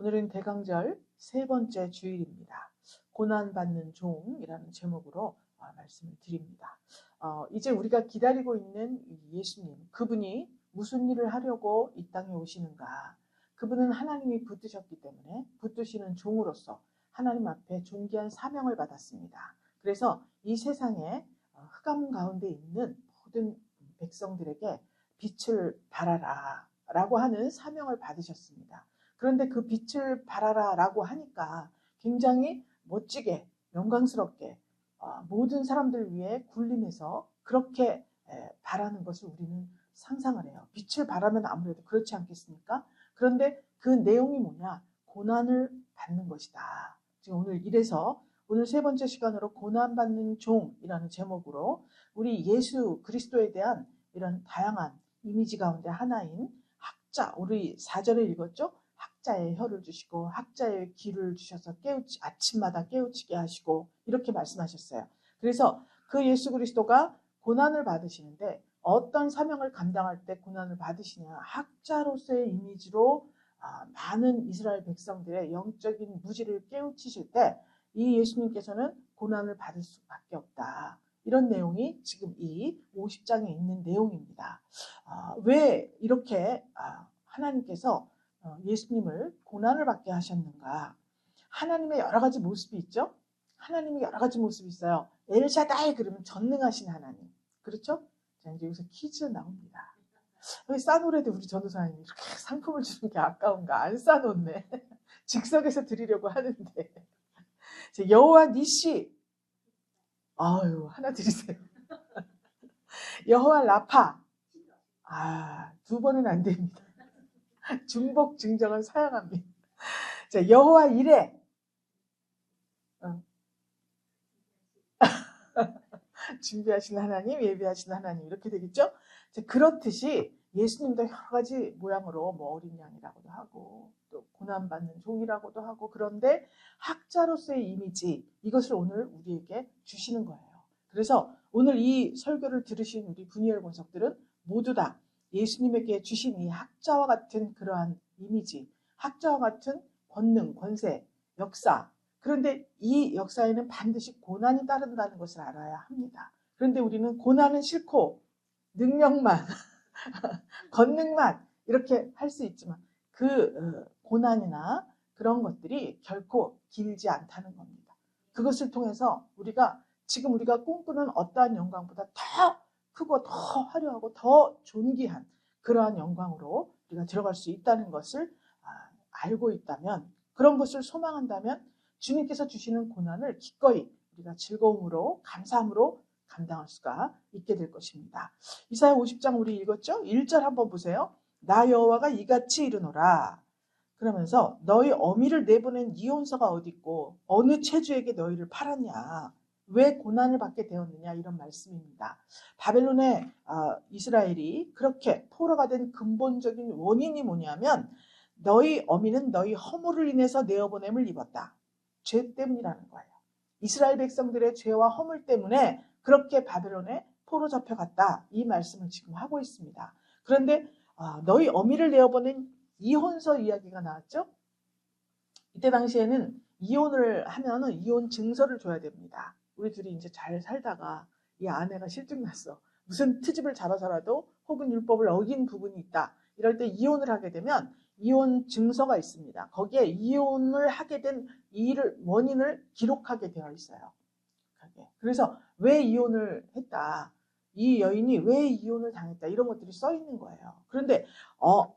오늘은 대강절 세 번째 주일입니다. 고난받는 종이라는 제목으로 말씀을 드립니다. 이제 우리가 기다리고 있는 예수님, 그분이 무슨 일을 하려고 이 땅에 오시는가? 그분은 하나님이 붙드셨기 때문에 붙드시는 종으로서 하나님 앞에 존귀한 사명을 받았습니다. 그래서 이 세상에 흑암 가운데 있는 모든 백성들에게 빛을 발하라 라고 하는 사명을 받으셨습니다. 그런데 그 빛을 발하라 라고 하니까 굉장히 멋지게 영광스럽게 모든 사람들 위해 군림해서 그렇게 바라는 것을 우리는 상상을 해요. 빛을 바라면 아무래도 그렇지 않겠습니까? 그런데 그 내용이 뭐냐? 고난을 받는 것이다. 지금 오늘 세 번째 시간으로 고난받는 종이라는 제목으로 우리 예수 그리스도에 대한 이런 다양한 이미지 가운데 하나인 학자, 우리 4절에 읽었죠? 학자의 혀를 주시고 학자의 귀를 주셔서 아침마다 깨우치게 하시고 이렇게 말씀하셨어요. 그래서 그 예수 그리스도가 고난을 받으시는데 어떤 사명을 감당할 때 고난을 받으시냐? 학자로서의 이미지로 많은 이스라엘 백성들의 영적인 무지를 깨우치실 때 이 예수님께서는 고난을 받을 수밖에 없다. 이런 내용이 지금 이 50장에 있는 내용입니다. 왜 이렇게 하나님께서 예수님을 고난을 받게 하셨는가? 하나님의 여러 가지 모습이 있죠? 하나님의 여러 가지 모습이 있어요. 엘샤다이 그러면 전능하신 하나님. 그렇죠? 자, 이제 여기서 퀴즈 나옵니다. 왜 싸노래도 우리 전도사님이 이렇게 상품을 주는 게 아까운가? 안 싸놓네. 즉석에서 드리려고 하는데. 여호와 니시. 아유, 하나 드리세요. 여호와 라파. 두 번은 안 됩니다. 중복 증정은 사양합니다. 자, 여호와 이레. 준비하신 하나님, 예비하신 하나님 이렇게 되겠죠? 자, 그렇듯이 예수님도 여러 가지 모양으로 뭐 어린 양이라고도 하고 또 고난받는 종이라고도 하고 그런데 학자로서의 이미지 이것을 오늘 우리에게 주시는 거예요. 그래서 오늘 이 설교를 들으신 우리 분이엘 권석들은 모두 다 예수님에게 주신 이 학자와 같은 그러한 이미지, 학자와 같은 권능, 권세, 역사 그런데 이 역사에는 반드시 고난이 따른다는 것을 알아야 합니다. 그런데 우리는 고난은 싫고 능력만, 권능만 이렇게 할 수 있지만 그 고난이나 그런 것들이 결코 길지 않다는 겁니다. 그것을 통해서 지금 우리가 꿈꾸는 어떠한 영광보다 더 크고 더 화려하고 더 존귀한 그러한 영광으로 우리가 들어갈 수 있다는 것을 알고 있다면 그런 것을 소망한다면 주님께서 주시는 고난을 기꺼이 우리가 즐거움으로 감사함으로 감당할 수가 있게 될 것입니다. 이사야 50장 우리 읽었죠? 1절 한번 보세요. 나 여호와가 이같이 이르노라. 그러면서 너희 어미를 내보낸 이혼서가 어디 있고 어느 체주에게 너희를 팔았냐. 왜 고난을 받게 되었느냐 이런 말씀입니다. 바벨론의 이스라엘이 그렇게 포로가 된 근본적인 원인이 뭐냐면 너희 어미는 너희 허물을 인해서 내어보냄을 입었다. 죄 때문이라는 거예요. 이스라엘 백성들의 죄와 허물 때문에 그렇게 바벨론에 포로 잡혀갔다. 이 말씀을 지금 하고 있습니다. 그런데 너희 어미를 내어보낸 이혼서 이야기가 나왔죠. 이때 당시에는 이혼을 하면은 이혼 증서를 줘야 됩니다. 우리 둘이 이제 잘 살다가 이 아내가 실증났어. 무슨 트집을 잡아서라도 혹은 율법을 어긴 부분이 있다. 이럴 때 이혼을 하게 되면 이혼 증서가 있습니다. 거기에 이혼을 하게 된 원인을 기록하게 되어 있어요. 그래서 왜 이혼을 했다. 이 여인이 왜 이혼을 당했다. 이런 것들이 써 있는 거예요. 그런데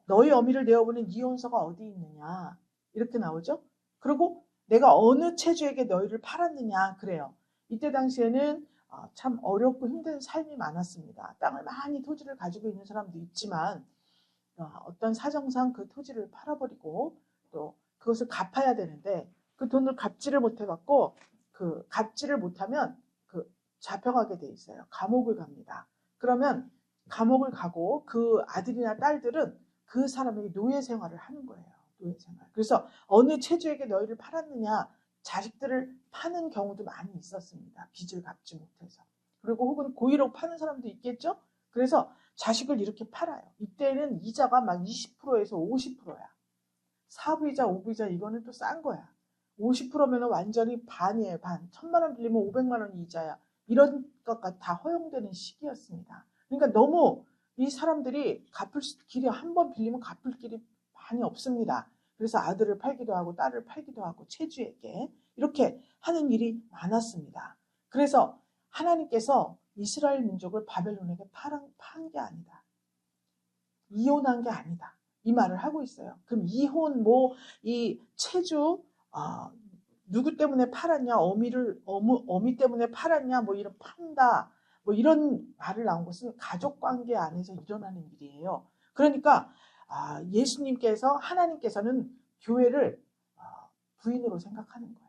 너희 어미를 내어보낸 이혼서가 어디 있느냐. 이렇게 나오죠. 그리고 내가 어느 체주에게 너희를 팔았느냐. 그래요. 이때 당시에는 참 어렵고 힘든 삶이 많았습니다. 땅을 많이 토지를 가지고 있는 사람도 있지만 어떤 사정상 그 토지를 팔아버리고 또 그것을 갚아야 되는데 그 돈을 갚지를 못해갖고 그 갚지를 못하면 잡혀가게 돼 있어요. 감옥을 갑니다. 그러면 감옥을 가고 그 아들이나 딸들은 그 사람에게 노예 생활을 하는 거예요. 노예 생활. 그래서 어느 체주에게 너희를 팔았느냐 자식들을 파는 경우도 많이 있었습니다. 빚을 갚지 못해서. 그리고 혹은 고의로 파는 사람도 있겠죠. 그래서 자식을 이렇게 팔아요. 이때는 이자가 막 20%에서 50%야. 4부이자 5부이자 이거는 또 싼 거야. 50%면 완전히 반이에요. 반. 1,000만 원 빌리면 500만 원이 이자야. 이런 것가 다 허용되는 시기였습니다. 그러니까 너무 이 사람들이 갚을 길이 한 번 빌리면 갚을 길이 많이 없습니다. 그래서 아들을 팔기도 하고 딸을 팔기도 하고 체주에게 이렇게 하는 일이 많았습니다. 그래서 하나님께서 이스라엘 민족을 바벨론에게 판 게 아니다. 이혼한 게 아니다. 이 말을 하고 있어요. 그럼 이혼 이 체주 누구 때문에 팔았냐? 어미 때문에 팔았냐? 이런 판다. 이런 말을 나온 것은 가족 관계 안에서 일어나는 일이에요. 그러니까 하나님께서는 교회를 부인으로 생각하는 거예요.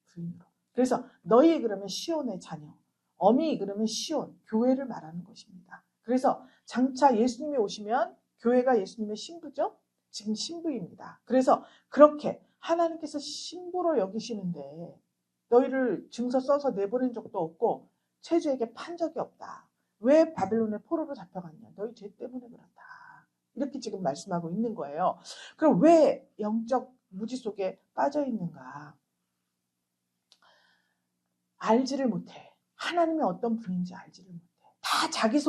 부인으로. 그래서 너희 그러면 시온의 자녀, 어미 그러면 시온, 교회를 말하는 것입니다. 그래서 장차 예수님이 오시면 교회가 예수님의 신부죠? 지금 신부입니다. 그래서 그렇게 하나님께서 신부로 여기시는데 너희를 증서 써서 내보낸 적도 없고 체주에게 판 적이 없다. 왜 바벨론의 포로로 잡혀갔냐? 너희 죄 때문에 그렇다. 이렇게 지금 말씀하고 있는 거예요. 그럼 왜 영적 무지 속에 빠져 있는가? 알지를 못해. 하나님이 어떤 분인지 알지를 못해. 다 자기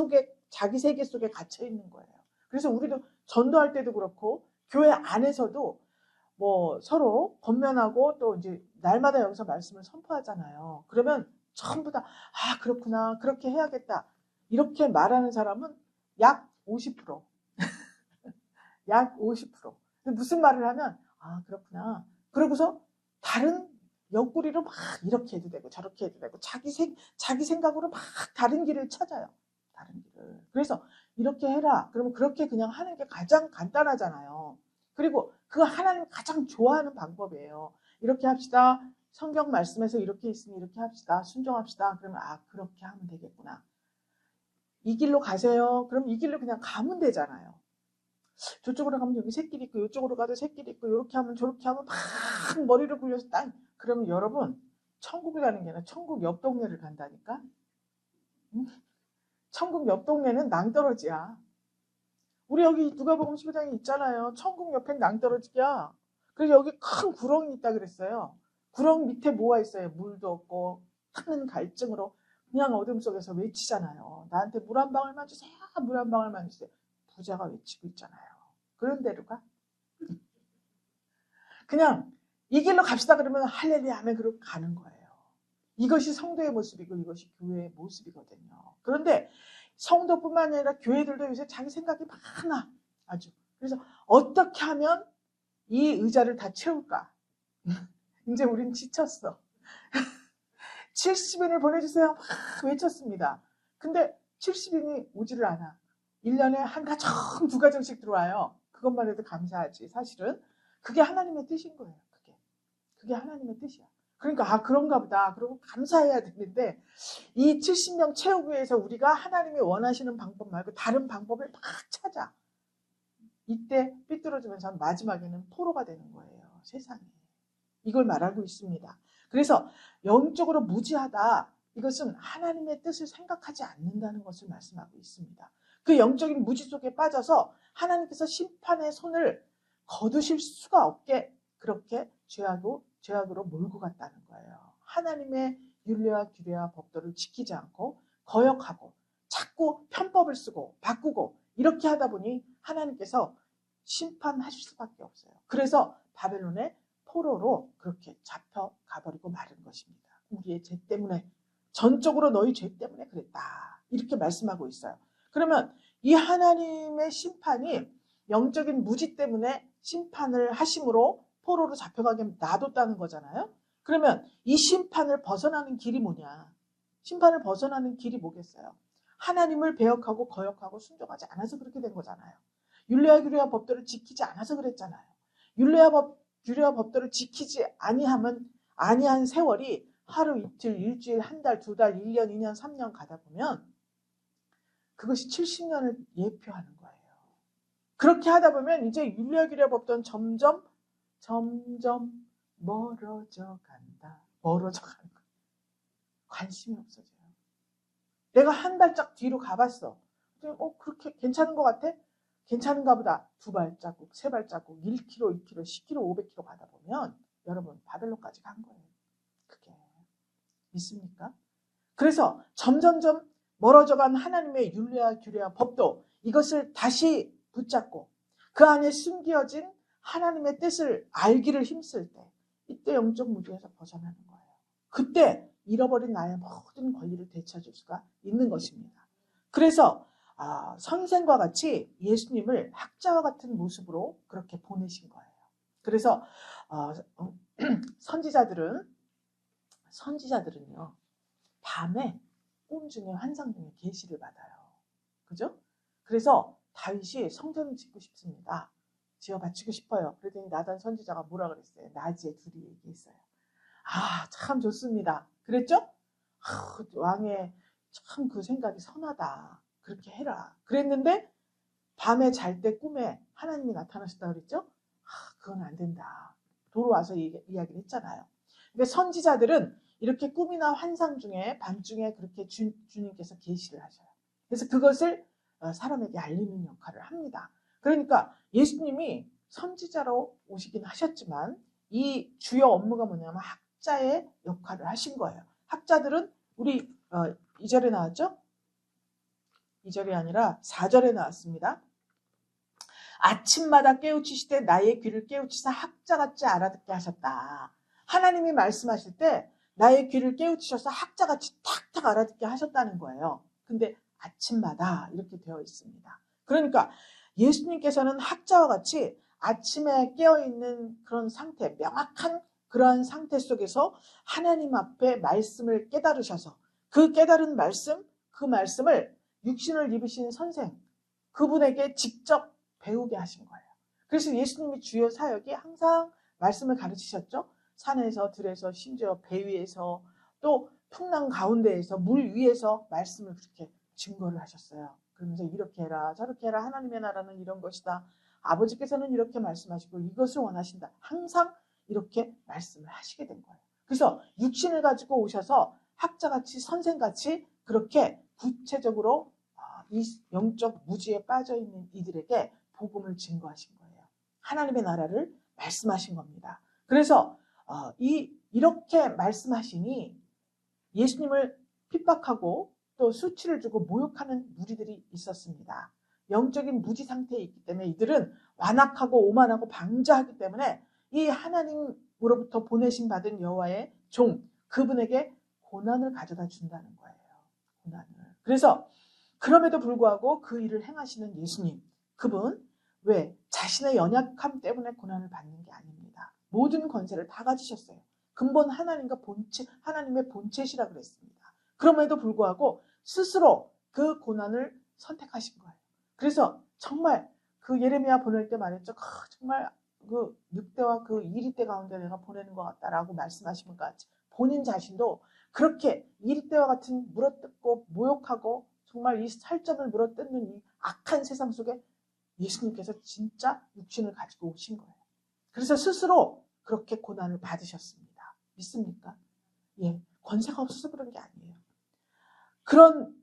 세계 속에 갇혀 있는 거예요. 그래서 우리도 전도할 때도 그렇고 교회 안에서도 서로 권면하고 또 이제 날마다 여기서 말씀을 선포하잖아요. 그러면 전부 다 그렇구나, 그렇게 해야겠다 이렇게 말하는 사람은 약 50%. 약 50%. 무슨 말을 하면 그렇구나. 그러고서 다른 옆구리로 막 이렇게 해도 되고 저렇게 해도 되고 자기 생각으로 막 다른 길을 찾아요. 다른 길을. 그래서 이렇게 해라. 그러면 그렇게 그냥 하는 게 가장 간단하잖아요. 그리고 그거 하나님 가장 좋아하는 방법이에요. 이렇게 합시다. 성경 말씀에서 이렇게 있으니 이렇게 합시다. 순종합시다. 그러면 그렇게 하면 되겠구나. 이 길로 가세요. 그럼 이 길로 그냥 가면 되잖아요. 저쪽으로 가면 여기 새길 있고 이쪽으로 가도 새길 있고 이렇게 하면 저렇게 하면 막 머리를 굴려서 그러면 여러분 천국에 가는 게 아니라 천국 옆 동네를 간다니까. 천국 옆 동네는 낭떠러지야. 우리 여기 누가복음 15장에 있잖아요. 천국 옆엔 낭떠러지야. 그래서 여기 큰 구렁이 있다 그랬어요. 구렁 밑에 뭐가 있어요? 물도 없고 큰 갈증으로 그냥 어둠 속에서 외치잖아요. 나한테 물 한 방울만 주세요. 물 한 방울만 주세요. 부자가 외치고 있잖아요. 그런 데로 가? 그냥 이 길로 갑시다 그러면 할렐루야 하면 그렇게 가는 거예요. 이것이 성도의 모습이고 이것이 교회의 모습이거든요. 그런데 성도뿐만 아니라 교회들도 요새 자기 생각이 많아. 아주. 그래서 어떻게 하면 이 의자를 다 채울까? 이제 우린 지쳤어. 70인을 보내주세요. 막 외쳤습니다. 근데 70인이 오지를 않아. 1년에 한 가정, 2가정씩 들어와요. 그것만 해도 감사하지. 사실은 그게 하나님의 뜻인 거예요. 그게 하나님의 뜻이야. 그러니까 그런가 보다. 그러고 감사해야 되는데 이 70명 채우기 위해서 우리가 하나님이 원하시는 방법 말고 다른 방법을 막 찾아. 이때 삐뚤어지면서 마지막에는 포로가 되는 거예요. 세상에. 이걸 말하고 있습니다. 그래서 영적으로 무지하다. 이것은 하나님의 뜻을 생각하지 않는다는 것을 말씀하고 있습니다. 그 영적인 무지 속에 빠져서 하나님께서 심판의 손을 거두실 수가 없게 그렇게 죄악으로 몰고 갔다는 거예요. 하나님의 율례와 규례와 법도를 지키지 않고 거역하고 자꾸 편법을 쓰고 바꾸고 이렇게 하다 보니 하나님께서 심판하실 수밖에 없어요. 그래서 바벨론의 포로로 그렇게 잡혀가버리고 마른 것입니다. 우리의 죄 때문에 전적으로 너희 죄 때문에 그랬다. 이렇게 말씀하고 있어요. 그러면 이 하나님의 심판이 영적인 무지 때문에 심판을 하심으로 포로로 잡혀가게 놔뒀다는 거잖아요. 그러면 이 심판을 벗어나는 길이 뭐냐? 심판을 벗어나는 길이 뭐겠어요? 하나님을 배역하고 거역하고 순종하지 않아서 그렇게 된 거잖아요. 율례와 규례와 법도를 지키지 않아서 그랬잖아요. 율례와 규례와 법도를 지키지 아니한 세월이 하루, 이틀, 일주일, 한 달, 2달, 1년, 2년, 3년 가다 보면 그것이 70년을 예표하는 거예요. 그렇게 하다 보면 이제 율례와 규례와 법도는 점점 멀어져 간다. 멀어져 가는 거예요. 관심이 없어져요. 내가 한 발짝 뒤로 가봤어. 그렇게 괜찮은 것 같아? 괜찮은가 보다. 2발자국, 3발자국, 1km, 2km, 10km, 500km 가다 보면 여러분 바벨론까지 간 거예요. 그게 믿습니까? 그래서 점점점 멀어져간 하나님의 율례와 규례와 법도 이것을 다시 붙잡고 그 안에 숨겨진 하나님의 뜻을 알기를 힘쓸 때 이때 영적 무주에서 벗어나는 거예요. 그때 잃어버린 나의 모든 권리를 되찾을 수가 있는 것입니다. 그래서 선생과 같이 예수님을 학자와 같은 모습으로 그렇게 보내신 거예요. 그래서 선지자들은요 밤에 꿈 중에 환상 중에 계시를 받아요. 그죠? 그래서 다윗이 성전을 짓고 싶습니다. 지어 바치고 싶어요. 그랬더니 나단 선지자가 뭐라 그랬어요? 낮에 둘이 얘기했어요. 참 좋습니다. 그랬죠? 왕의 참 그 생각이 선하다. 그렇게 해라. 그랬는데 밤에 잘 때 꿈에 하나님이 나타나셨다 그랬죠? 그건 안 된다. 돌아와서 이야기를 했잖아요. 그러니까 선지자들은 이렇게 꿈이나 환상 중에 밤중에 그렇게 주님께서 계시를 하셔요. 그래서 그것을 사람에게 알리는 역할을 합니다. 그러니까 예수님이 선지자로 오시긴 하셨지만 이 주요 업무가 뭐냐면 학자의 역할을 하신 거예요. 학자들은 우리 2절에 나왔죠? 2절이 아니라 4절에 나왔습니다. 아침마다 깨우치시되 나의 귀를 깨우치사 학자같이 알아듣게 하셨다. 하나님이 말씀하실 때 나의 귀를 깨우치셔서 학자같이 탁탁 알아듣게 하셨다는 거예요. 근데 아침마다 이렇게 되어 있습니다. 그러니까 예수님께서는 학자와 같이 아침에 깨어있는 그런 상태, 명확한 그러한 상태 속에서 하나님 앞에 말씀을 깨달으셔서 그 깨달은 말씀, 그 말씀을 육신을 입으신 선생, 그분에게 직접 배우게 하신 거예요. 그래서 예수님이 주요 사역이 항상 말씀을 가르치셨죠. 산에서, 들에서, 심지어 배 위에서, 또 풍랑 가운데에서, 물 위에서 말씀을 그렇게 증거를 하셨어요. 그러면서 이렇게 해라, 저렇게 해라, 하나님의 나라는 이런 것이다. 아버지께서는 이렇게 말씀하시고 이것을 원하신다. 항상 이렇게 말씀을 하시게 된 거예요. 그래서 육신을 가지고 오셔서 학자같이 선생같이 그렇게 구체적으로 이 영적 무지에 빠져있는 이들에게 복음을 증거하신 거예요. 하나님의 나라를 말씀하신 겁니다. 그래서 이렇게 말씀하시니 예수님을 핍박하고 또 수치를 주고 모욕하는 무리들이 있었습니다. 영적인 무지 상태에 있기 때문에 이들은 완악하고 오만하고 방자하기 때문에 이 하나님으로부터 보내심 받은 여호와의 종, 그분에게 고난을 가져다 준다는 거예요. 고난을. 그래서 그럼에도 불구하고 그 일을 행하시는 예수님, 그분 왜? 자신의 연약함 때문에 고난을 받는 게 아닙니다. 모든 권세를 다 가지셨어요. 근본 하나님과 하나님의 본체시라 그랬습니다. 그럼에도 불구하고 스스로 그 고난을 선택하신 거예요. 그래서 정말 그 예레미야 보낼 때 말했죠. 정말 그 늑대와 그 이리떼 가운데 내가 보내는 것 같다라고 말씀하신 것 같이 본인 자신도 그렇게 이리떼와 같은 물어뜯고 모욕하고 정말 이 살점을 물어뜯는 이 악한 세상 속에 예수님께서 진짜 육신을 가지고 오신 거예요. 그래서 스스로 그렇게 고난을 받으셨습니다. 믿습니까? 예, 권세가 없어서 그런 게 아니에요. 그런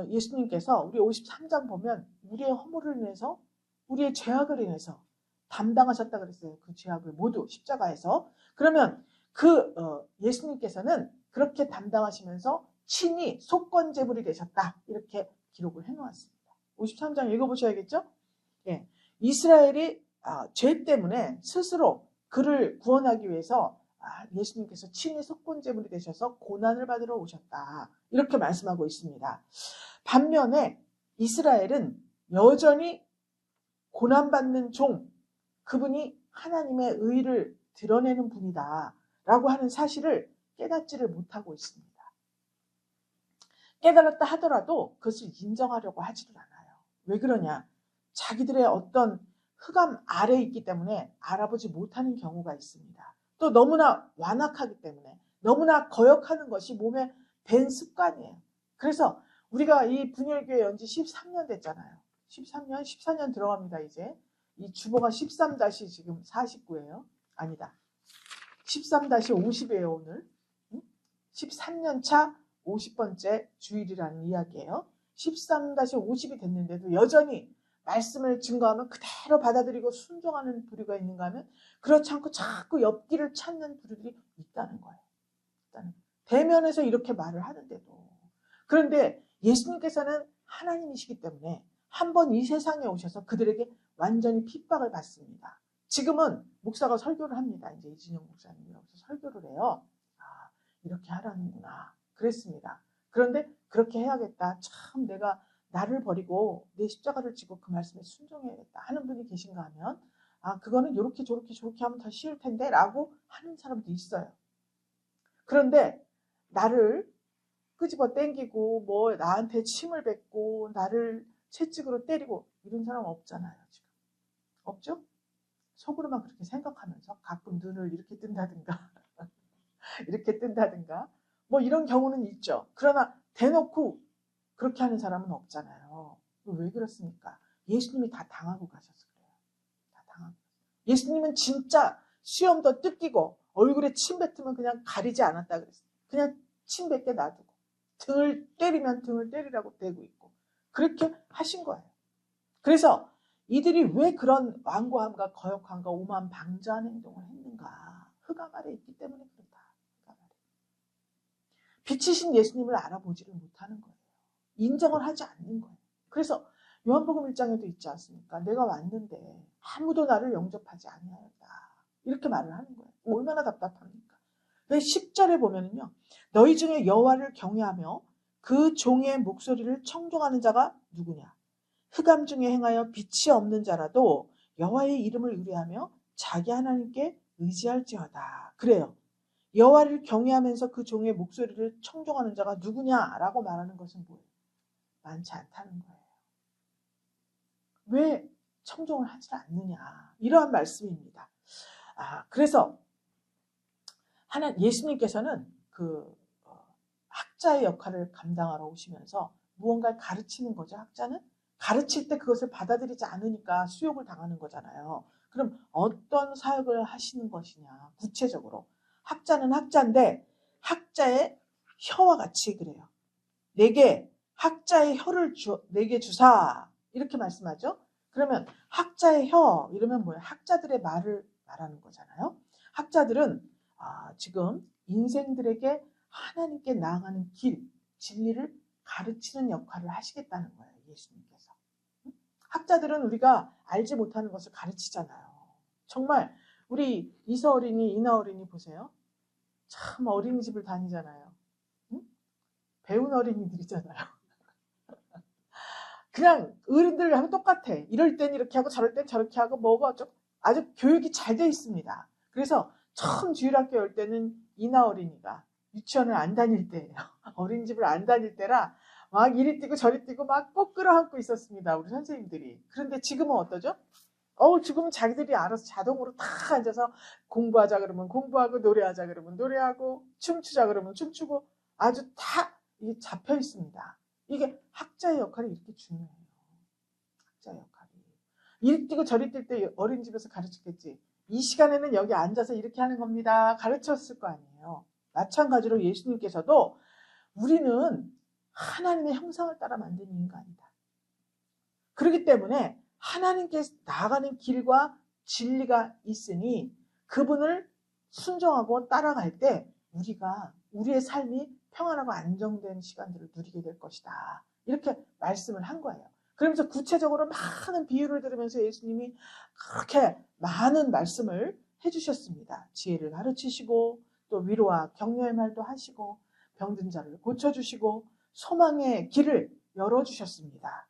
예수님께서 우리 53장 보면 우리의 허물을 인해서 우리의 죄악을 인해서 담당하셨다 그랬어요. 그 죄악을 모두 십자가에서. 그러면 그 예수님께서는 그렇게 담당하시면서 친히 속건제물이 되셨다. 이렇게 기록을 해놓았습니다. 53장 읽어보셔야겠죠? 예, 이스라엘이 죄 때문에 스스로 그를 구원하기 위해서 예수님께서 친히 속건제물이 되셔서 고난을 받으러 오셨다. 이렇게 말씀하고 있습니다. 반면에 이스라엘은 여전히 고난받는 종, 그분이 하나님의 의를 드러내는 분이다 라고 하는 사실을 깨닫지를 못하고 있습니다. 깨달았다 하더라도 그것을 인정하려고 하지를 않아요. 왜 그러냐? 자기들의 어떤 흑암 아래에 있기 때문에 알아보지 못하는 경우가 있습니다. 또 너무나 완악하기 때문에 너무나 거역하는 것이 몸에 밴 습관이에요. 그래서 우리가 이 분열교회 연지 13년 됐잖아요. 13년, 14년 들어갑니다. 이제 이 주보가 13- 지금 49예요. 아니다. 13-50이에요 오늘. 13년 차 50번째 주일이라는 이야기예요. 13-50이 됐는데도 여전히 말씀을 증거하면 그대로 받아들이고 순종하는 부류가 있는가 하면 그렇지 않고 자꾸 옆길을 찾는 부류들이 있다는 거예요. 일단은 대면에서 이렇게 말을 하는데도. 그런데 예수님께서는 하나님이시기 때문에 한 번 이 세상에 오셔서 그들에게 완전히 핍박을 받습니다. 지금은 목사가 설교를 합니다. 이제 이진영 목사님이 여기서 설교를 해요. 아, 이렇게 하라는구나. 그랬습니다. 그런데 그렇게 해야겠다. 참 내가 나를 버리고 내 십자가를 지고 그 말씀에 순종해야겠다 하는 분이 계신가 하면 아, 그거는 이렇게 저렇게 하면 더 쉬울 텐데 라고 하는 사람도 있어요. 그런데 나를 끄집어 땡기고 뭐 나한테 침을 뱉고 나를 채찍으로 때리고 이런 사람 없잖아요. 지금 없죠? 속으로만 그렇게 생각하면서 가끔 눈을 이렇게 뜬다든가 이렇게 뜬다든가 뭐 이런 경우는 있죠. 그러나 대놓고 그렇게 하는 사람은 없잖아요. 왜 그렇습니까? 예수님이 다 당하고 가셔서 그래요. 다 당하고. 예수님은 진짜 수염도 뜯기고 얼굴에 침 뱉으면 그냥 가리지 않았다 그랬어요. 그냥 침 뱉게 놔두고 등을 때리면 등을 때리라고 대고 있고 그렇게 하신 거예요. 그래서 이들이 왜 그런 완고함과 거역함과 오만방자한 행동을 했는가? 흑암 아래 있기 때문에 그렇다. 빛이신 예수님을 알아보지를 못하는 거예요. 인정을 하지 않는 거예요. 그래서 요한복음 1장에도 있지 않습니까? 내가 왔는데 아무도 나를 영접하지 아니하였다. 이렇게 말을 하는 거예요. 얼마나 답답합니까? 10절에 보면은요. 너희 중에 여호와를 경외하며 그 종의 목소리를 청종하는 자가 누구냐? 흑암 중에 행하여 빛이 없는 자라도 여호와의 이름을 의뢰하며 자기 하나님께 의지할지어다. 그래요. 여호와를 경외하면서 그 종의 목소리를 청종하는 자가 누구냐라고 말하는 것은 뭐예요? 많지 않다는 거예요. 왜 청종을 하지 않느냐? 이러한 말씀입니다. 그래서 예수님께서는 그 학자의 역할을 감당하러 오시면서 무언가를 가르치는 거죠. 학자는 가르칠 때 그것을 받아들이지 않으니까 수욕을 당하는 거잖아요. 그럼 어떤 사역을 하시는 것이냐? 구체적으로 학자는 학자인데 학자의 혀와 같이 그래요. 내게 학자의 혀를 내게 주사 이렇게 말씀하죠. 그러면 학자의 혀 이러면 뭐예요? 학자들의 말을 말하는 거잖아요. 학자들은 지금 인생들에게 하나님께 나아가는 길, 진리를 가르치는 역할을 하시겠다는 거예요. 예수님께서. 학자들은 우리가 알지 못하는 것을 가르치잖아요. 정말 우리 이서 어린이, 이나 어린이 보세요. 참 어린이집을 다니잖아요. 응? 배운 어린이들이잖아요. 그냥 어른들하고 똑같아. 이럴 땐 이렇게 하고 저럴 땐 저렇게 하고 뭐가 아주 교육이 잘 돼 있습니다. 그래서 처음 주일학교 올 때는 이나 어린이가 유치원을 안 다닐 때예요. 어린이집을 안 다닐 때라 막 이리 뛰고 저리 뛰고 막 꼭 끌어안고 있었습니다. 우리 선생님들이. 그런데 지금은 어떠죠? 지금은 자기들이 알아서 자동으로 다 앉아서 공부하자 그러면 공부하고 노래하자 그러면 노래하고 춤추자 그러면 춤추고 아주 다 이게 잡혀 있습니다. 이게 학자의 역할이 이렇게 중요해요. 학자의 역할이. 이리 뛰고 저리 뛸 때 어린이집에서 가르쳤겠지. 이 시간에는 여기 앉아서 이렇게 하는 겁니다. 가르쳤을 거 아니에요. 마찬가지로 예수님께서도 우리는 하나님의 형상을 따라 만든 인간이다. 그렇기 때문에 하나님께 나아가는 길과 진리가 있으니 그분을 순종하고 따라갈 때 우리의 삶이 평안하고 안정된 시간들을 누리게 될 것이다. 이렇게 말씀을 한 거예요. 그러면서 구체적으로 많은 비유를 들으면서 예수님이 그렇게 많은 말씀을 해주셨습니다. 지혜를 가르치시고 또 위로와 격려의 말도 하시고 병든 자를 고쳐주시고 소망의 길을 열어주셨습니다.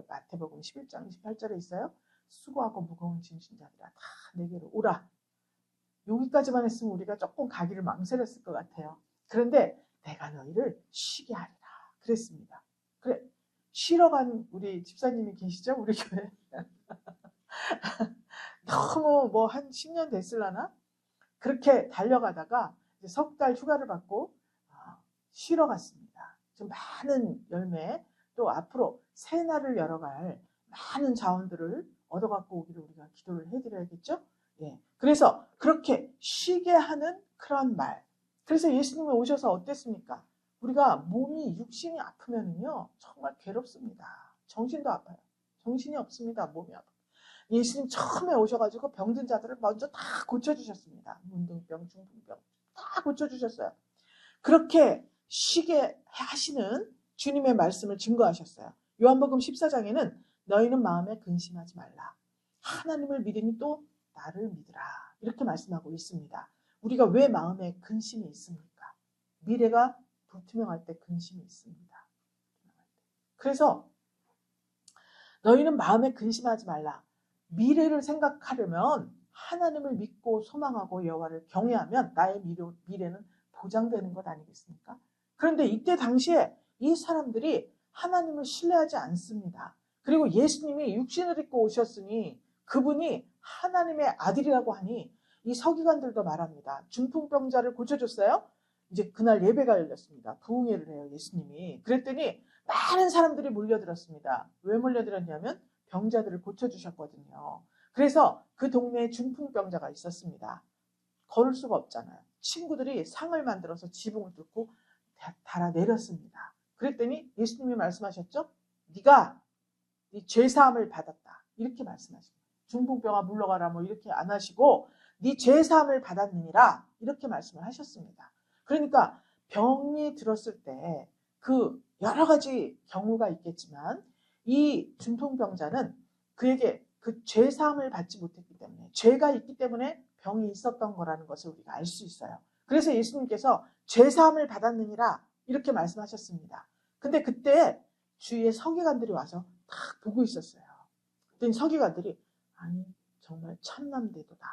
마태복음 11장 28절에 있어요. 수고하고 무거운 짐진 자들아 다 내게로 오라. 여기까지만 했으면 우리가 조금 가기를 망설였을 것 같아요. 그런데 내가 너희를 쉬게 하리라 그랬습니다. 그래 쉬러 간 우리 집사님이 계시죠? 우리 교회. 너무 뭐 한 10년 됐을라나? 그렇게 달려가다가 석 달 휴가를 받고 쉬러 갔습니다. 좀 많은 열매 또 앞으로 새 날을 열어갈 많은 자원들을 얻어갖고 오기를 우리가 기도를 해드려야겠죠? 예. 그래서 그렇게 쉬게 하는 그런 말. 그래서 예수님이 오셔서 어땠습니까? 우리가 육신이 아프면은요, 정말 괴롭습니다. 정신도 아파요. 정신이 없습니다. 몸이 아파. 예수님 처음에 오셔가지고 병든 자들을 먼저 다 고쳐주셨습니다. 문둥병, 중풍병 다 고쳐주셨어요. 그렇게 쉬게 하시는 주님의 말씀을 증거하셨어요. 요한복음 14장에는 너희는 마음에 근심하지 말라. 하나님을 믿으니 또 나를 믿으라. 이렇게 말씀하고 있습니다. 우리가 왜 마음에 근심이 있습니까? 미래가 불투명할 때 근심이 있습니다. 그래서 너희는 마음에 근심하지 말라. 미래를 생각하려면 하나님을 믿고 소망하고 여호와를 경외하면 나의 미래는 보장되는 것 아니겠습니까? 그런데 이때 당시에 이 사람들이 하나님을 신뢰하지 않습니다. 그리고 예수님이 육신을 입고 오셨으니 그분이 하나님의 아들이라고 하니 이 서기관들도 말합니다. 중풍병자를 고쳐줬어요. 이제 그날 예배가 열렸습니다. 부흥회를 해요, 예수님이. 그랬더니 많은 사람들이 몰려들었습니다. 왜 몰려들었냐면 병자들을 고쳐주셨거든요. 그래서 그 동네에 중풍병자가 있었습니다. 걸을 수가 없잖아요. 친구들이 상을 만들어서 지붕을 뚫고 달아내렸습니다. 그랬더니 예수님이 말씀하셨죠? 네가 네 죄사함을 받았다. 이렇게 말씀하십니다. 중풍병아 물러가라 뭐 이렇게 안 하시고 네 죄사함을 받았느니라 이렇게 말씀을 하셨습니다. 그러니까 병이 들었을 때 그 여러 가지 경우가 있겠지만 이 중풍병자는 그에게 그 죄사함을 받지 못했기 때문에 죄가 있기 때문에 병이 있었던 거라는 것을 우리가 알 수 있어요. 그래서 예수님께서 죄사함을 받았느니라 이렇게 말씀하셨습니다. 근데 그때 주위에 서기관들이 와서 딱 보고 있었어요. 그랬더니 서기관들이 아니 정말 참남되도다.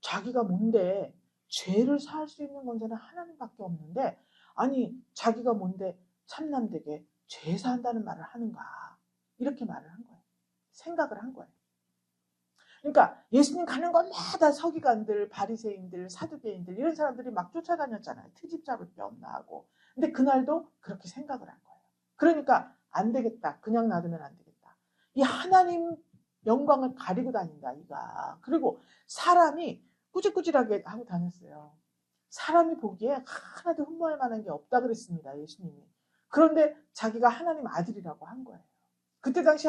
자기가 뭔데 죄를 사할 수 있는 권세는 하나님밖에 없는데 아니 자기가 뭔데 참남되게 죄 사한다는 말을 하는가 이렇게 말을 한 거예요. 생각을 한 거예요. 그러니까 예수님 가는 곳마다 서기관들, 바리새인들, 사두개인들 이런 사람들이 막 쫓아다녔잖아요. 트집 잡을 게 없나 하고. 근데 그날도 그렇게 생각을 한 거예요. 그러니까 안 되겠다. 그냥 놔두면 안 되겠다. 이 하나님 영광을 가리고 다닌다 이가. 그리고 사람이 꾸질꾸질하게 하고 다녔어요. 사람이 보기에 하나도 흠모할 만한 게 없다 그랬습니다. 예수님이. 그런데 자기가 하나님 아들이라고 한 거예요. 그때 당시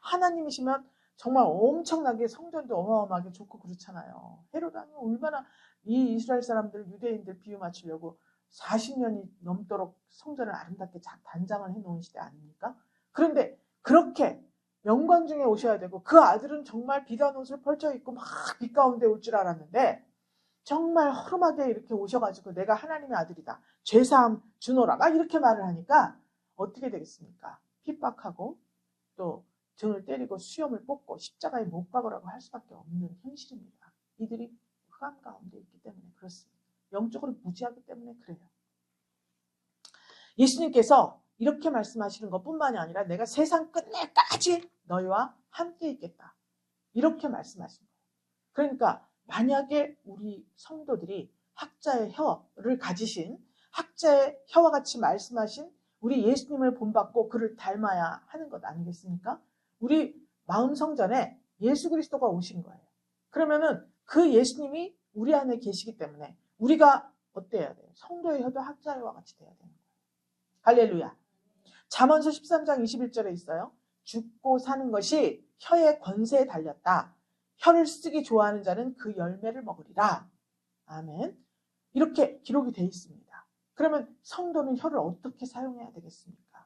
하나님이시면 정말 엄청나게 성전도 어마어마하게 좋고 그렇잖아요. 헤롯 왕이 얼마나 이 이스라엘 사람들, 유대인들 비유 맞추려고 40년이 넘도록 성전을 아름답게 단장을 해놓은 시대 아닙니까? 그런데 그렇게 영광 중에 오셔야 되고 그 아들은 정말 비단 옷을 펼쳐 입고 막 빛 가운데 올 줄 알았는데 정말 허름하게 이렇게 오셔가지고 내가 하나님의 아들이다. 죄사함 주노라. 막 이렇게 말을 하니까 어떻게 되겠습니까? 핍박하고 또 등을 때리고 수염을 뽑고 십자가에 못 박으라고 할 수밖에 없는 현실입니다. 이들이 흑암 가운데 있기 때문에 그렇습니다. 영적으로 무지하기 때문에 그래요. 예수님께서 이렇게 말씀하시는 것뿐만이 아니라 내가 세상 끝내까지 너희와 함께 있겠다. 이렇게 말씀하신 거예요. 그러니까 만약에 우리 성도들이 학자의 혀를 가지신 학자의 혀와 같이 말씀하신 우리 예수님을 본받고 그를 닮아야 하는 것 아니겠습니까? 우리 마음 성전에 예수 그리스도가 오신 거예요. 그러면은 그 예수님이 우리 안에 계시기 때문에 우리가 어때야 돼요? 성도의 혀도 학자의 혀와 같이 돼야 되는 거예요. 할렐루야. 잠언서 13장 21절에 있어요. 죽고 사는 것이 혀의 권세에 달렸다. 혀를 쓰기 좋아하는 자는 그 열매를 먹으리라. 아멘. 이렇게 기록이 되어 있습니다. 그러면 성도는 혀를 어떻게 사용해야 되겠습니까?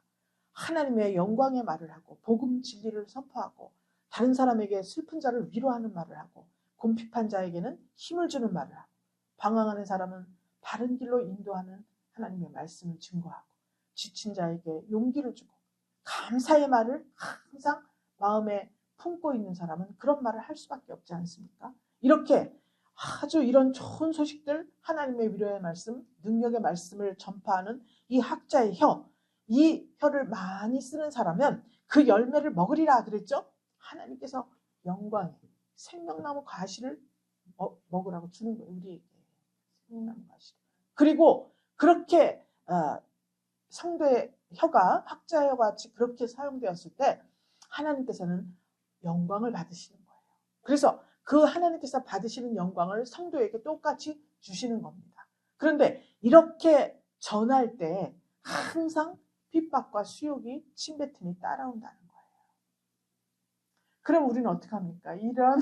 하나님의 영광의 말을 하고 복음 진리를 선포하고 다른 사람에게 슬픈 자를 위로하는 말을 하고 곰핍한 자에게는 힘을 주는 말을 하고 방황하는 사람은 바른 길로 인도하는 하나님의 말씀을 증거하고 지친 자에게 용기를 주고 감사의 말을 항상 마음에 품고 있는 사람은 그런 말을 할 수밖에 없지 않습니까? 이렇게 아주 이런 좋은 소식들, 하나님의 위로의 말씀, 능력의 말씀을 전파하는 이 학자의 혀, 이 혀를 많이 쓰는 사람은 그 열매를 먹으리라 그랬죠? 하나님께서 영광의 생명나무 과실을 먹으라고 주는 거예요. 우리에게 생명나무 과실. 그리고 그렇게 성도의 혀가 학자의 혀가 같이 그렇게 사용되었을 때 하나님께서는 영광을 받으시는 거예요. 그래서 그 하나님께서 받으시는 영광을 성도에게 똑같이 주시는 겁니다. 그런데 이렇게 전할 때 항상 핍박과 수욕이 침뱉음이 따라온다는 거예요. 그럼 우리는 어떻게 합니까? 이런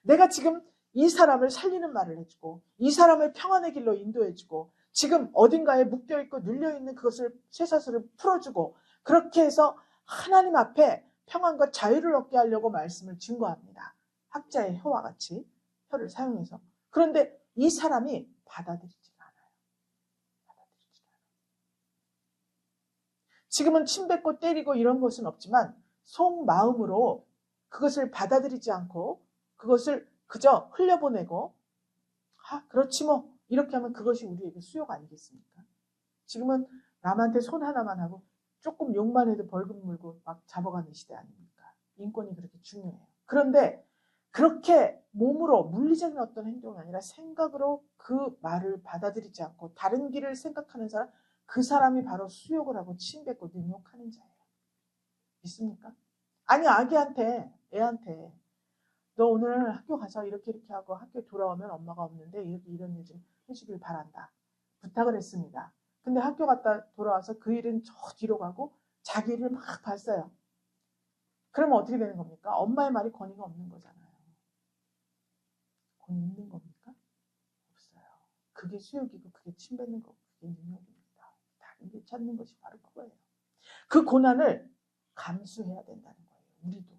내가 지금 이 사람을 살리는 말을 해주고 이 사람을 평안의 길로 인도해주고 지금 어딘가에 묶여있고 눌려있는 그것을 쇠사슬을 풀어주고 그렇게 해서 하나님 앞에 평안과 자유를 얻게 하려고 말씀을 증거합니다. 학자의 혀와 같이 혀를 사용해서. 그런데 이 사람이 받아들이지가 않아요. 받아들이지가 않아요. 지금은 침뱉고 때리고 이런 것은 없지만 속마음으로 그것을 받아들이지 않고 그것을 그저 흘려보내고 그렇지 뭐 이렇게 하면 그것이 우리에게 수요가 아니겠습니까? 지금은 남한테 손 하나만 하고 조금 욕만 해도 벌금 물고 막 잡아가는 시대 아닙니까? 인권이 그렇게 중요해요. 그런데 그렇게 몸으로 물리적인 어떤 행동이 아니라 생각으로 그 말을 받아들이지 않고 다른 길을 생각하는 사람, 그 사람이 바로 수욕을 하고 침뱉고 능욕하는 자예요. 믿습니까? 아니 아기한테 애한테 너 오늘 학교 가서 이렇게 하고 학교 돌아오면 엄마가 없는데 이렇게 이런 일 좀 해주길 바란다. 부탁을 했습니다. 근데 학교 갔다 돌아와서 그 일은 저 뒤로 가고 자기 일을 막 봤어요. 그러면 어떻게 되는 겁니까? 엄마의 말이 권위가 없는 거잖아요. 권위 있는 겁니까? 없어요. 그게 수욕이고 그게 침뱉는 거고 그게 능력입니다. 다른 게 찾는 것이 바로 그거예요. 그 고난을 감수해야 된다는 거예요. 우리도.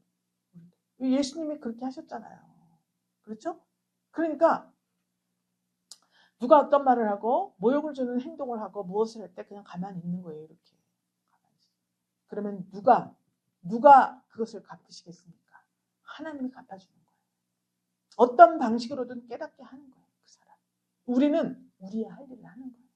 예수님이 그렇게 하셨잖아요. 그렇죠? 그러니까 누가 어떤 말을 하고 모욕을 주는 행동을 하고 무엇을 할 때 그냥 가만히 있는 거예요. 이렇게. 그러면 누가 그것을 갚으시겠습니까? 하나님이 갚아주는 거예요. 어떤 방식으로든 깨닫게 하는 거예요. 그 사람. 우리는 우리의 할 일을 하는 거예요.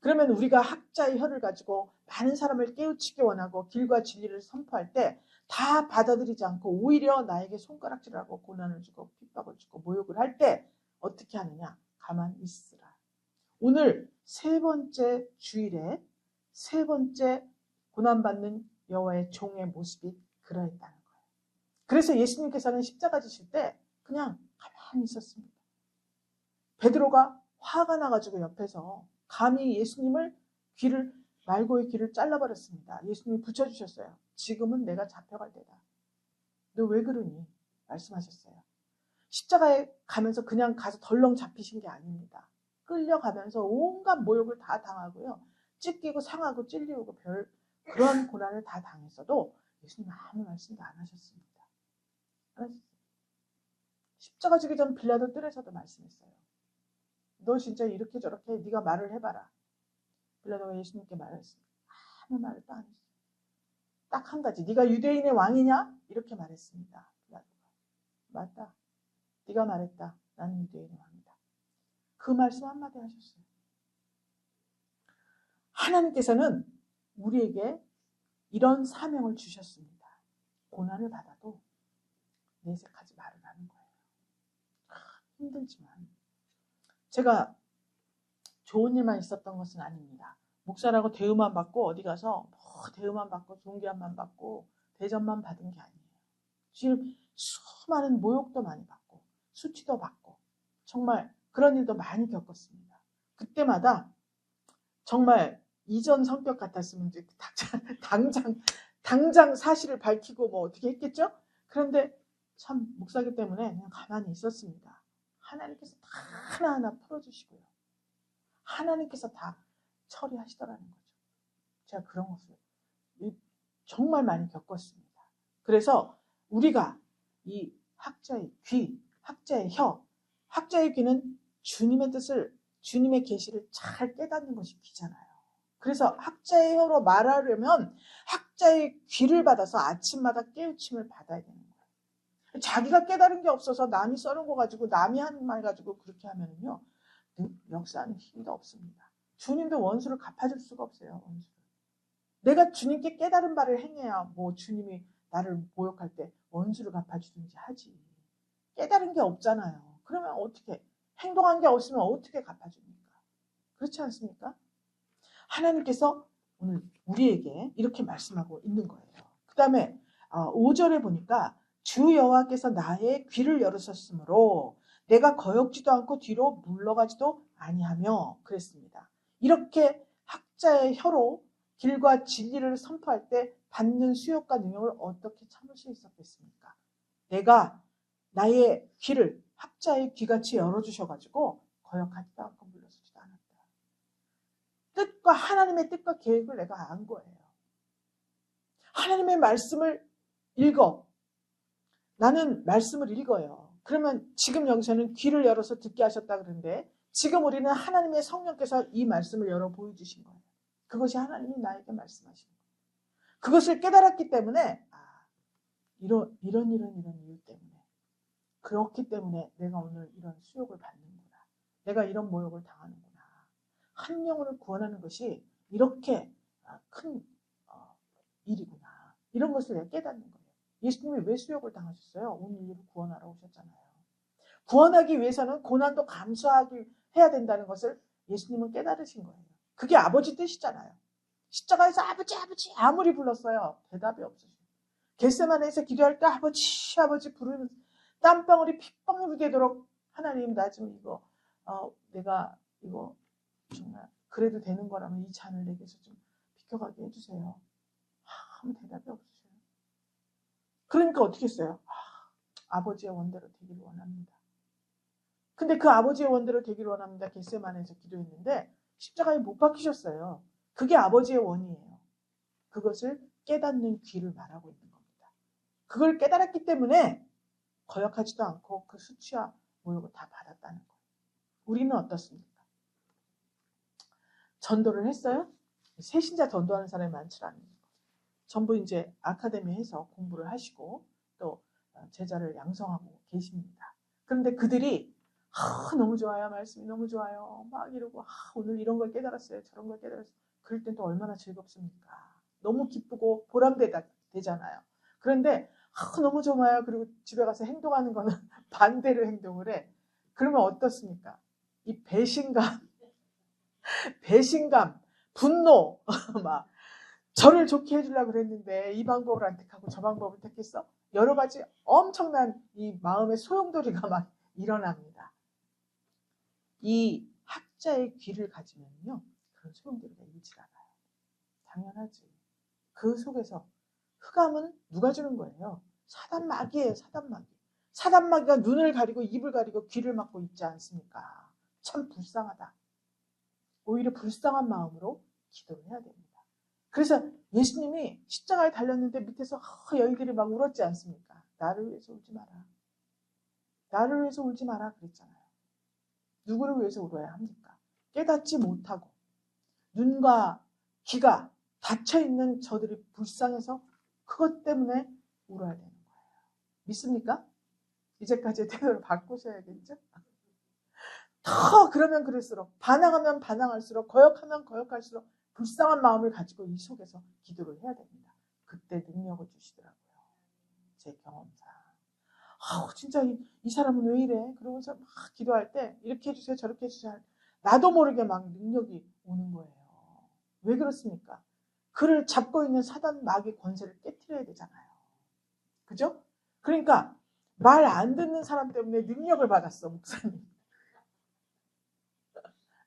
그러면 우리가 학자의 혀를 가지고 많은 사람을 깨우치기 원하고 길과 진리를 선포할 때 다 받아들이지 않고 오히려 나에게 손가락질하고 고난을 주고 핍박을 주고 모욕을 할 때 어떻게 하느냐? 가만히 있으라. 오늘 세 번째 주일에 세 번째 고난받는 여호와의 종의 모습이 그러했다는 거예요. 그래서 예수님께서는 십자가 지실 때 그냥 가만히 있었습니다. 베드로가 화가 나가지고 옆에서 감히 예수님을 말고의 귀를 잘라버렸습니다. 예수님이 붙여주셨어요. 지금은 내가 잡혀갈 때다. 너 왜 그러니? 말씀하셨어요. 십자가에 가면서 그냥 가서 덜렁 잡히신 게 아닙니다. 끌려가면서 온갖 모욕을 다 당하고요. 찢기고 상하고 찔리고 그런 고난을 다 당했어도 예수님은 아무 말씀도 안 하셨습니다. 십자가 지기 전 빌라도 뜰에서도 말씀했어요. 너 진짜 이렇게 저렇게 네가 말을 해봐라. 빌라도가 예수님께 말했습니다. 아무 말도 안 했어요. 딱 한 가지. 네가 유대인의 왕이냐? 이렇게 말했습니다. 빌라도가. 맞다. 네가 말했다. 나는 유대인의 왕이다. 그 말씀 한마디 하셨어요. 하나님께서는 우리에게 이런 사명을 주셨습니다. 고난을 받아도 내색하지 말으라는 거예요. 힘들지만 제가 좋은 일만 있었던 것은 아닙니다. 목사라고 대우만 받고 어디 가서 대우만 받고 존귀함만 받고 대접만 받은 게 아니에요. 지금 수많은 모욕도 많이 받고 수치도 받고 정말 그런 일도 많이 겪었습니다. 그때마다 정말 이전 성격 같았으면 이제 당장 사실을 밝히고 뭐 어떻게 했겠죠? 그런데 참 목사기 때문에 그냥 가만히 있었습니다. 하나님께서 다 하나하나 풀어주시고요. 하나님께서 다 처리하시더라는 거죠. 제가 그런 것을 정말 많이 겪었습니다. 그래서 우리가 이 학자의 귀, 학자의 혀, 학자의 귀는 주님의 뜻을, 주님의 계시를 잘 깨닫는 것이 귀잖아요. 그래서 학자의 혀로 말하려면 학자의 귀를 받아서 아침마다 깨우침을 받아야 되는 거예요. 자기가 깨달은 게 없어서 남이 써놓은 거 가지고 남이 한 말 가지고 그렇게 하면은요 역사하는 힘도 없습니다. 주님도 원수를 갚아줄 수가 없어요. 원수를. 내가 주님께 깨달은 바를 행해야 뭐 주님이 나를 모욕할 때 원수를 갚아주든지 하지. 깨달은 게 없잖아요. 그러면 어떻게 행동한 게 없으면 어떻게 갚아줍니까? 그렇지 않습니까? 하나님께서 오늘 우리에게 이렇게 말씀하고 있는 거예요. 그 다음에 5절에 보니까 주 여호와께서 나의 귀를 열으셨으므로 내가 거역지도 않고 뒤로 물러가지도 아니하며 그랬습니다. 이렇게 학자의 혀로 길과 진리를 선포할 때 받는 수욕과 능력을 어떻게 참을 수 있었겠습니까? 내가 나의 귀를 학자의 귀같이 열어주셔가지고 거역하지도 않고 물러서지도 않았다. 하나님의 뜻과 계획을 내가 안 거예요. 하나님의 말씀을 읽어. 나는 말씀을 읽어요. 그러면 지금 여기서는 귀를 열어서 듣게 하셨다 그러는데 지금 우리는 하나님의 성령께서 이 말씀을 열어 보여주신 거예요. 그것이 하나님이 나에게 말씀하신 거예요. 그것을 깨달았기 때문에 이런 이유 때문에 그렇기 때문에 내가 오늘 이런 수욕을 받는구나. 내가 이런 모욕을 당하는구나. 한 영혼을 구원하는 것이 이렇게 큰 일이구나. 이런 것을 내가 깨닫는 거예요. 예수님이 왜 수욕을 당하셨어요? 온 인류를 구원하러 오셨잖아요. 구원하기 위해서는 고난도 감수하기 해야 된다는 것을 예수님은 깨달으신 거예요. 그게 아버지 뜻이잖아요. 십자가에서 아버지 아무리 불렀어요. 대답이 없으셔요. 겟세마네에서 기도할 때 아버지 부르는 땀방울이 핏방울이 되도록 하나님 나 좀 이거 내가 이거 정말 그래도 되는 거라면 이 잔을 내게서 좀 비켜가게 해주세요. 아무 대답이 없으셔요. 그러니까 어떻게 했어요? 아버지의 원대로 되기를 원합니다. 근데 그 아버지의 원대로 되기를 원합니다. 겟세마네에서 기도했는데 십자가에 못 박히셨어요. 그게 아버지의 원이에요. 그것을 깨닫는 귀를 말하고 있는 겁니다. 그걸 깨달았기 때문에 거역하지도 않고 그 수치와 모욕을 다 받았다는 거예요. 우리는 어떻습니까? 전도를 했어요? 새신자 전도하는 사람이 많지 않은 거예요. 전부 이제 아카데미에서 공부를 하시고 또 제자를 양성하고 계십니다. 그런데 그들이 너무 좋아요. 말씀이 너무 좋아요. 막 이러고 오늘 이런 걸 깨달았어요. 저런 걸 깨달았어요. 그럴 땐 또 얼마나 즐겁습니까? 너무 기쁘고 보람되잖아요. 그런데 너무 좋아요. 그리고 집에 가서 행동하는 거는 반대로 행동을 해. 그러면 어떻습니까? 이 배신감, 분노, 막 저를 좋게 해주려고 그랬는데 이 방법을 안 택하고 저 방법을 택했어? 여러 가지 엄청난 이 마음의 소용돌이가 막 일어납니다. 이 학자의 귀를 가지면요, 그런 소용돌이가 일지 않아요. 당연하지. 그 속에서 흑암은 누가 주는 거예요? 사단마귀예요. 사단마귀가 눈을 가리고 입을 가리고 귀를 막고 있지 않습니까? 참 불쌍하다. 오히려 불쌍한 마음으로 기도를 해야 됩니다. 그래서 예수님이 십자가에 달렸는데 밑에서 여인들이 막 울었지 않습니까? 나를 위해서 울지 마라. 나를 위해서 울지 마라 그랬잖아요. 누구를 위해서 울어야 합니까? 깨닫지 못하고 눈과 귀가 닫혀있는 저들이 불쌍해서 그것 때문에 울어야 되는 거예요. 믿습니까? 이제까지의 태도를 바꾸셔야겠죠? 더 그러면 그럴수록 반항하면 반항할수록 거역하면 거역할수록 불쌍한 마음을 가지고 이 속에서 기도를 해야 됩니다. 그때 능력을 주시더라고요. 제 경험상. 진짜 이 사람은 왜 이래? 그러면서 막 기도할 때 이렇게 해주세요 저렇게 해주세요. 나도 모르게 막 능력이 오는 거예요. 왜 그렇습니까? 그를 잡고 있는 사단 마귀 권세를 깨트려야 되잖아요. 그죠? 그러니까 말 안 듣는 사람 때문에 능력을 받았어, 목사님.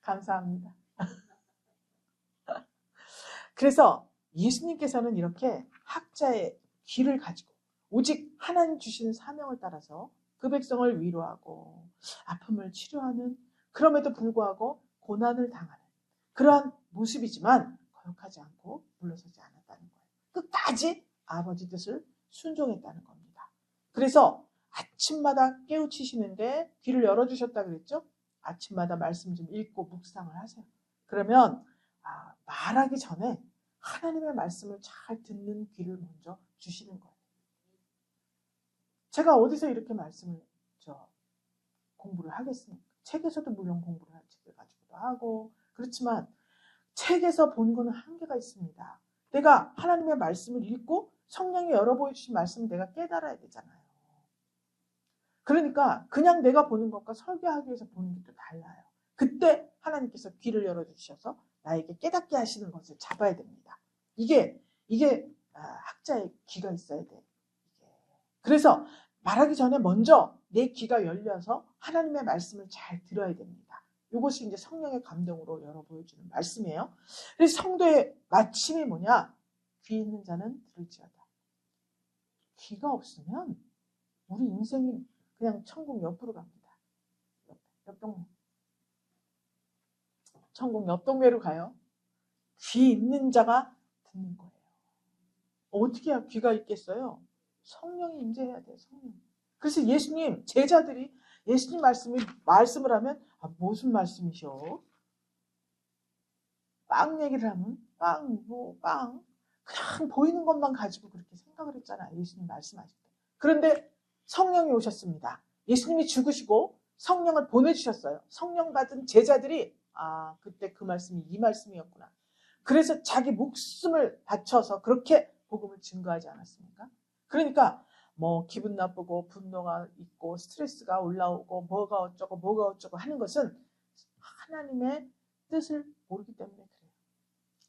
감사합니다. 그래서 예수님께서는 이렇게 학자의 귀를 가지고 오직 하나님 주신 사명을 따라서 그 백성을 위로하고 아픔을 치료하는, 그럼에도 불구하고 고난을 당하는 그러한 모습이지만 거역하지 않고 물러서지 않았다는 거예요. 끝까지 아버지 뜻을 순종했다는 겁니다. 그래서 아침마다 깨우치시는데 귀를 열어주셨다 그랬죠? 아침마다 말씀 좀 읽고 묵상을 하세요. 그러면 말하기 전에 하나님의 말씀을 잘 듣는 귀를 먼저 주시는 거예요. 제가 어디서 이렇게 말씀을 공부를 하겠습니까? 책에서도 물론 공부를 할 책을 가지고도 하고 그렇지만 책에서 본 거는 한계가 있습니다. 내가 하나님의 말씀을 읽고 성령이 열어 보여주신 말씀을 내가 깨달아야 되잖아요. 그러니까 그냥 내가 보는 것과 설교하기 위해서 보는 게 또 달라요. 그때 하나님께서 귀를 열어주셔서 나에게 깨닫게 하시는 것을 잡아야 됩니다. 이게 학자의 귀가 있어야 돼. 그래서 말하기 전에 먼저 내 귀가 열려서 하나님의 말씀을 잘 들어야 됩니다. 이것이 이제 성령의 감동으로 열어 보여주는 말씀이에요. 그래서 성도의 마침이 뭐냐? 귀 있는 자는 들을지어다. 귀가 없으면 우리 인생이 그냥 천국 옆으로 갑니다. 옆 동네. 천국 옆 동네로 가요. 귀 있는 자가 듣는 거예요. 어떻게 해야 귀가 있겠어요? 성령이 임재해야 돼요. 성령. 그래서 예수님 제자들이 예수님 말씀을 하면 무슨 말씀이셔? 빵 얘기를 하면 빵 그냥 보이는 것만 가지고 그렇게 생각을 했잖아요. 예수님 말씀하실 때. 그런데 성령이 오셨습니다. 예수님이 죽으시고 성령을 보내주셨어요. 성령 받은 제자들이 그때 그 말씀이 이 말씀이었구나. 그래서 자기 목숨을 바쳐서 그렇게 복음을 증거하지 않았습니까? 그러니까 뭐 기분 나쁘고 분노가 있고 스트레스가 올라오고 뭐가 어쩌고 하는 것은 하나님의 뜻을 모르기 때문에 그래요.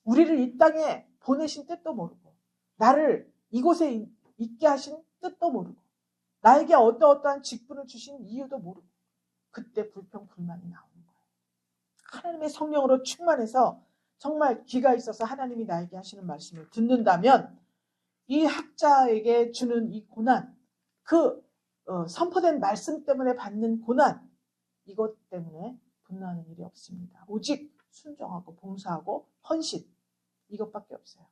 우리를 이 땅에 보내신 뜻도 모르고 나를 이곳에 있게 하신 뜻도 모르고 나에게 어떠한 직분을 주신 이유도 모르고 그때 불평 불만이 나오는 거예요. 하나님의 성령으로 충만해서 정말 귀가 있어서 하나님이 나에게 하시는 말씀을 듣는다면 이 학자에게 주는 이 고난, 선포된 말씀 때문에 받는 고난, 이것 때문에 분노하는 일이 없습니다. 오직 순종하고 봉사하고 헌신, 이것밖에 없어요.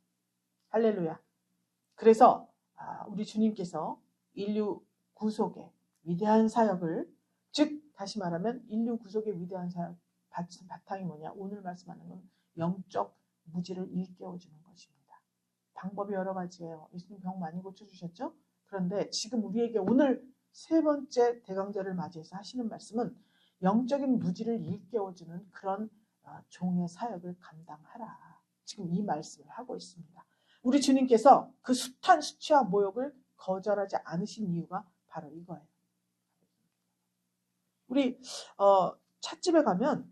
할렐루야. 그래서 우리 주님께서 인류 구속의 위대한 사역을, 즉 다시 말하면 인류 구속의 위대한 사역 바탕이 뭐냐? 오늘 말씀하는 건 영적 무지를 일깨워주는 것입니다. 방법이 여러 가지예요. 예수님 병 많이 고쳐주셨죠? 그런데 지금 우리에게 오늘 세 번째 대강절을 맞이해서 하시는 말씀은 영적인 무지를 일깨워주는 그런 종의 사역을 감당하라. 지금 이 말씀을 하고 있습니다. 우리 주님께서 그 숱한 수치와 모욕을 거절하지 않으신 이유가 바로 이거예요. 우리 찻집에 가면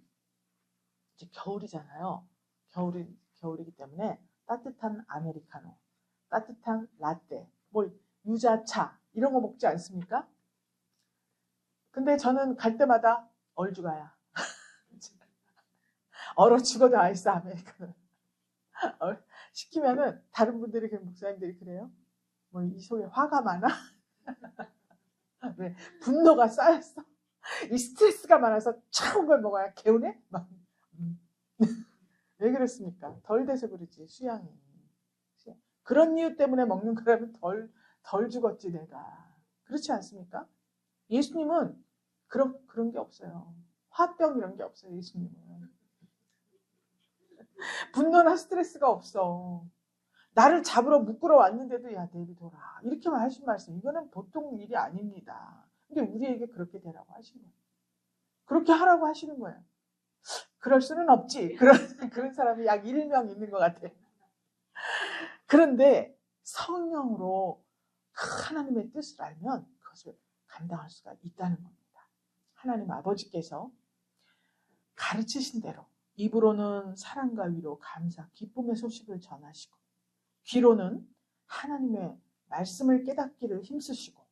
이제 겨울이잖아요. 겨울이기 때문에 따뜻한 아메리카노, 따뜻한 라떼, 유자차 이런 거 먹지 않습니까? 근데 저는 갈 때마다 얼죽아야. 얼어 죽어도 아이스 아메리카노. 시키면은 다른 분들이 목사님들이 그래요. 이 속에 화가 많아? 왜 분노가 쌓였어? 이 스트레스가 많아서 차가운 걸 먹어야 개운해? 왜 그랬습니까? 덜 돼서 그러지 수양이. 그런 이유 때문에 먹는 거라면 덜 죽었지 내가. 그렇지 않습니까? 예수님은 그런 게 없어요. 화병 이런 게 없어요. 예수님은. 분노나 스트레스가 없어. 나를 잡으러 묶으러 왔는데도 야 내비둬라. 이렇게만 하신 말씀. 이거는 보통 일이 아닙니다. 근데 우리에게 그렇게 되라고 하신 거예요. 그렇게 하라고 하시는 거예요. 그럴 수는 없지. 그런 사람이 약 1명 있는 것 같아. 그런데 성령으로 하나님의 뜻을 알면 그것을 감당할 수가 있다는 겁니다. 하나님 아버지께서 가르치신 대로 입으로는 사랑과 위로, 감사, 기쁨의 소식을 전하시고 귀로는 하나님의 말씀을 깨닫기를 힘쓰시고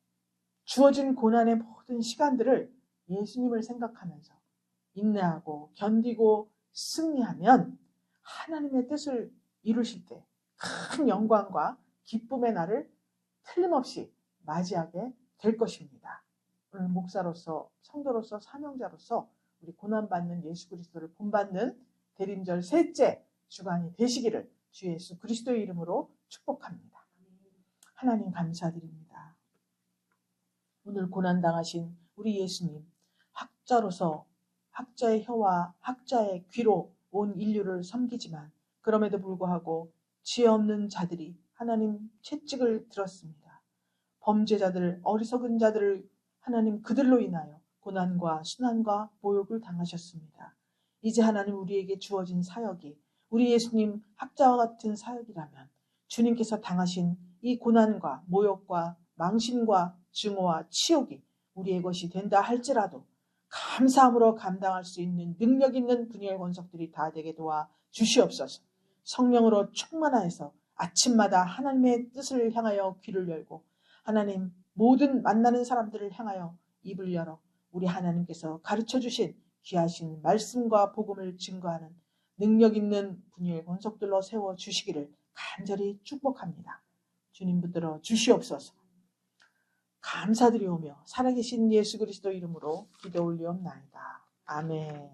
주어진 고난의 모든 시간들을 예수님을 생각하면서 인내하고 견디고 승리하면 하나님의 뜻을 이루실 때 큰 영광과 기쁨의 날을 틀림없이 맞이하게 될 것입니다. 오늘 목사로서, 성도로서, 사명자로서 우리 고난받는 예수 그리스도를 본받는 대림절 셋째 주간이 되시기를 주 예수 그리스도의 이름으로 축복합니다. 하나님 감사드립니다. 오늘 고난당하신 우리 예수님, 학자로서 학자의 혀와 학자의 귀로 온 인류를 섬기지만 그럼에도 불구하고 지혜 없는 자들이 하나님 채찍을 들었습니다. 범죄자들, 어리석은 자들을 하나님 그들로 인하여 고난과 순환과 모욕을 당하셨습니다. 이제 하나님 우리에게 주어진 사역이 우리 예수님 학자와 같은 사역이라면 주님께서 당하신 이 고난과 모욕과 망신과 증오와 치욕이 우리의 것이 된다 할지라도 감사함으로 감당할 수 있는 능력 있는 분열 권속들이 다 되게 도와 주시옵소서. 성령으로 충만하여서 아침마다 하나님의 뜻을 향하여 귀를 열고 하나님 모든 만나는 사람들을 향하여 입을 열어 우리 하나님께서 가르쳐주신 귀하신 말씀과 복음을 증거하는 능력 있는 분열 권속들로 세워주시기를 간절히 축복합니다. 주님 붙들어 주시옵소서. 감사드리오며 살아계신 예수 그리스도 이름으로 기도 올리옵나이다. 아멘.